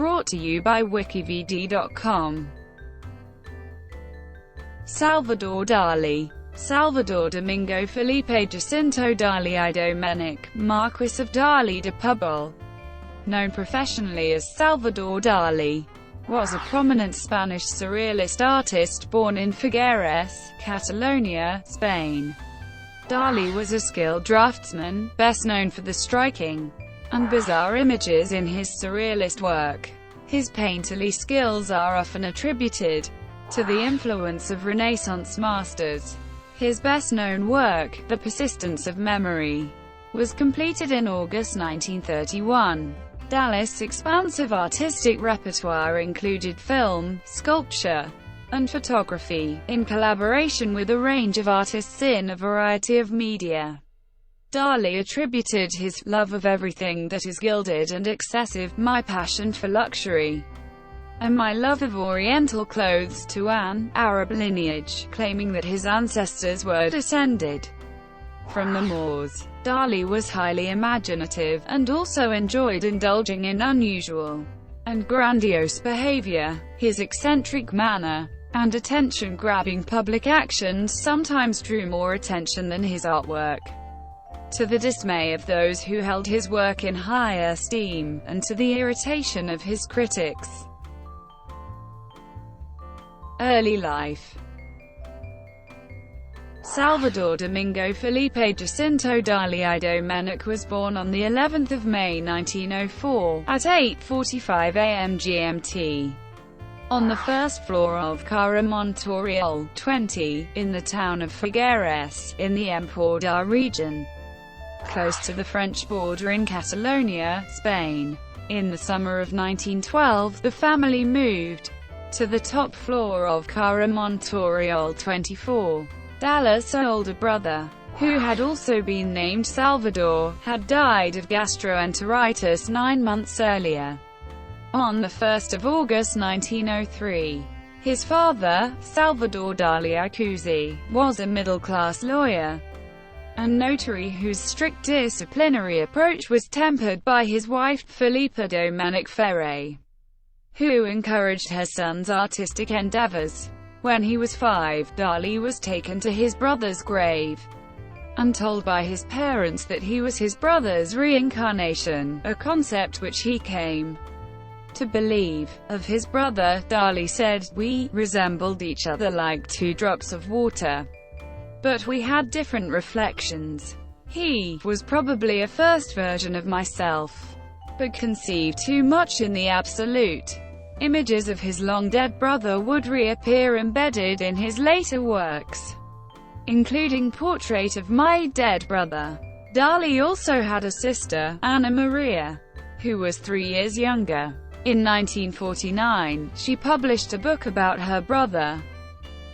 Brought to you by WikiVidi.com. Salvador Dalí. Salvador Domingo Felipe Jacinto Dalí I Domènech, Marquis of Dalí de Púbol, known professionally as Salvador Dalí, was a prominent Spanish surrealist artist born in Figueres, Catalonia, Spain. Dalí was a skilled draftsman, best known for the striking and bizarre images in his surrealist work. His painterly skills are often attributed to the influence of Renaissance masters. His best-known work, The Persistence of Memory, was completed in August 1931. Dalí's expansive artistic repertoire included film, sculpture, and photography, in collaboration with a range of artists in a variety of media. Dalí attributed his love of everything that is gilded and excessive, my passion for luxury, and my love of oriental clothes to an Arab lineage, claiming that his ancestors were descended from the Moors. Dalí was highly imaginative, and also enjoyed indulging in unusual and grandiose behavior. His eccentric manner and attention-grabbing public actions sometimes drew more attention than his artwork, to the dismay of those who held his work in high esteem, and to the irritation of his critics. Early life. Salvador Domingo Felipe Jacinto Dalí I Domènech was born on the 11th of May 1904, at 8:45 a.m. GMT, on the first floor of Casa Montoriol 20, in the town of Figueres, in the Empordà region, close to the French border in Catalonia, Spain. In the summer of 1912, the family moved to the top floor of Casa Montoriol 24. Dalí's older brother, who had also been named Salvador, had died of gastroenteritis 9 months earlier, on the 1st of August 1903. His father, Salvador Dalí I, was a middle-class lawyer and notary whose strict disciplinary approach was tempered by his wife, Felipe Domènech Ferrer, who encouraged her son's artistic endeavors. When he was 5, Dalí was taken to his brother's grave and told by his parents that he was his brother's reincarnation, a concept which he came to believe. Of his brother, Dalí said, "We resembled each other like 2 drops of water, but we had different reflections. He was probably a first version of myself, but conceived too much in the absolute." Images of his long-dead brother would reappear embedded in his later works, including Portrait of My Dead Brother. Dalí also had a sister, Ana Maria, who was 3 years younger. In 1949, she published a book about her brother.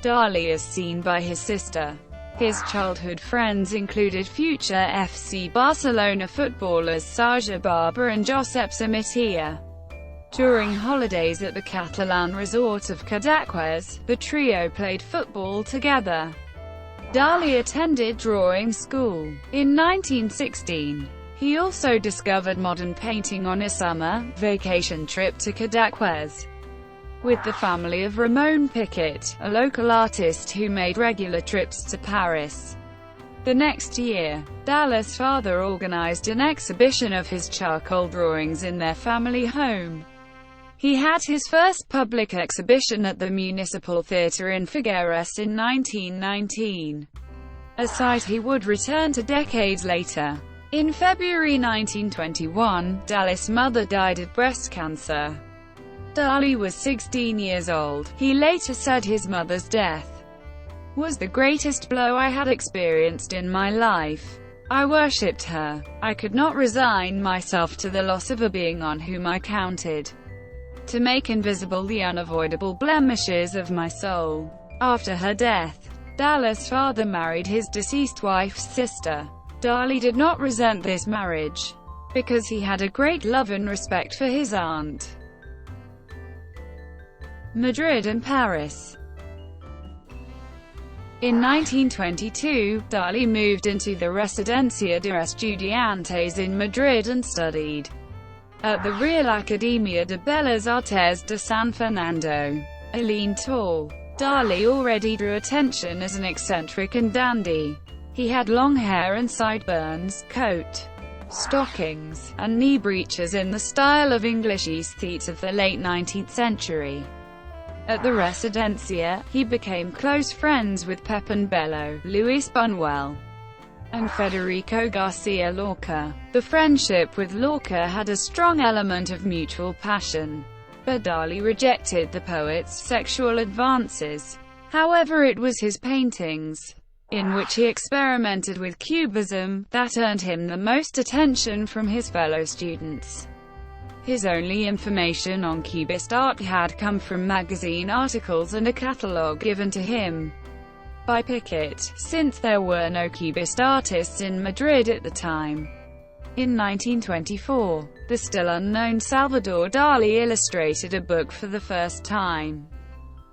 Dalí is seen by his sister. His childhood friends included future FC Barcelona footballers Sergi Barba and Josep Samatea. During holidays at the Catalan resort of Cadaqués, the trio played football together. Dalí attended drawing school. In 1916, he also discovered modern painting on a summer vacation trip to Cadaqués with the family of Ramon Piquet, a local artist who made regular trips to Paris. The next year, Dalí's father organized an exhibition of his charcoal drawings in their family home. He had his first public exhibition at the Municipal Theatre in Figueres in 1919, a site he would return to decades later. In February 1921, Dalí's mother died of breast cancer. Dalí was 16 years old. He later said his mother's death was the greatest blow I had experienced in my life. I worshipped her. I could not resign myself to the loss of a being on whom I counted to make invisible the unavoidable blemishes of my soul. After her death, Dalí's father married his deceased wife's sister. Dalí did not resent this marriage, because he had a great love and respect for his aunt. Madrid and Paris. In 1922, Dalí moved into the Residencia de Estudiantes in Madrid and studied at the Real Academia de Bellas Artes de San Fernando. A lean, tall Dalí already drew attention as an eccentric and dandy. He had long hair and sideburns, coat, stockings, and knee breeches in the style of English aesthetes of the late 19th century. At the Residencia, he became close friends with Pepin Bello, Luis Buñuel, and Federico Garcia Lorca. The friendship with Lorca had a strong element of mutual passion, but Dalí rejected the poet's sexual advances. However, it was his paintings, in which he experimented with cubism, that earned him the most attention from his fellow students. His only information on Cubist art had come from magazine articles and a catalogue given to him by Piquet, since there were no Cubist artists in Madrid at the time. In 1924, the still unknown Salvador Dalí illustrated a book for the first time.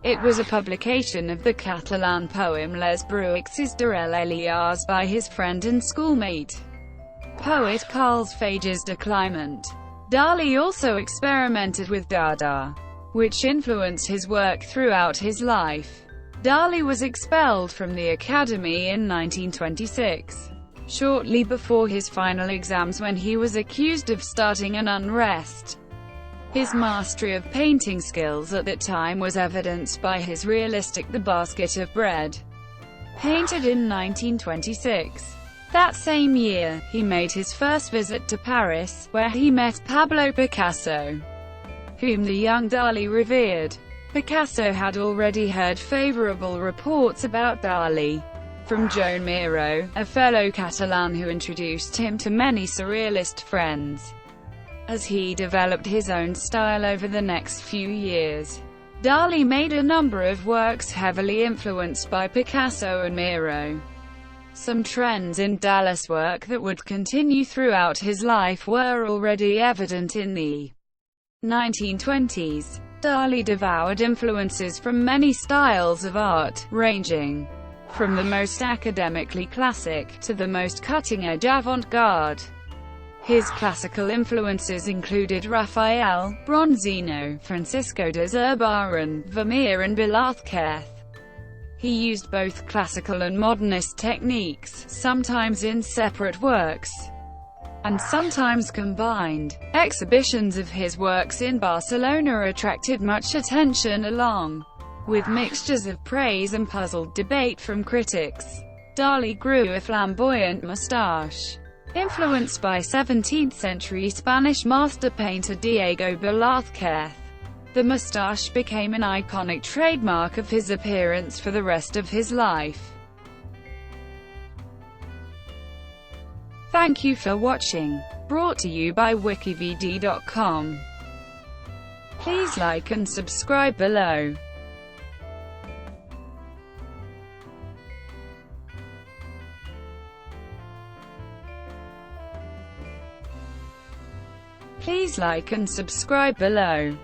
It was a publication of the Catalan poem Les Bruixes de l'Elias by his friend and schoolmate, poet Carles Fages de Clement. Dalí also experimented with Dada, which influenced his work throughout his life. Dalí was expelled from the academy in 1926, shortly before his final exams, when he was accused of starting an unrest. His mastery of painting skills at that time was evidenced by his realistic The Basket of Bread, painted in 1926. That same year, he made his first visit to Paris, where he met Pablo Picasso, whom the young Dalí revered. Picasso had already heard favorable reports about Dalí from Joan Miró, a fellow Catalan who introduced him to many surrealist friends. As he developed his own style over the next few years, Dalí made a number of works heavily influenced by Picasso and Miró. Some trends in Dalí's work that would continue throughout his life were already evident in the 1920s. Dalí devoured influences from many styles of art, ranging from the most academically classic to the most cutting-edge avant-garde. His classical influences included Raphael, Bronzino, Francisco de Zurbarán, Vermeer and Velázquez. He used both classical and modernist techniques, sometimes in separate works, and sometimes combined. Exhibitions of his works in Barcelona attracted much attention, along with mixtures of praise and puzzled debate from critics. Dalí grew a flamboyant moustache, influenced by 17th-century Spanish master painter Diego Velázquez. The moustache became an iconic trademark of his appearance for the rest of his life. Thank you for watching. Brought to you by WikiVidi.com. Please like and subscribe below. Please like and subscribe below.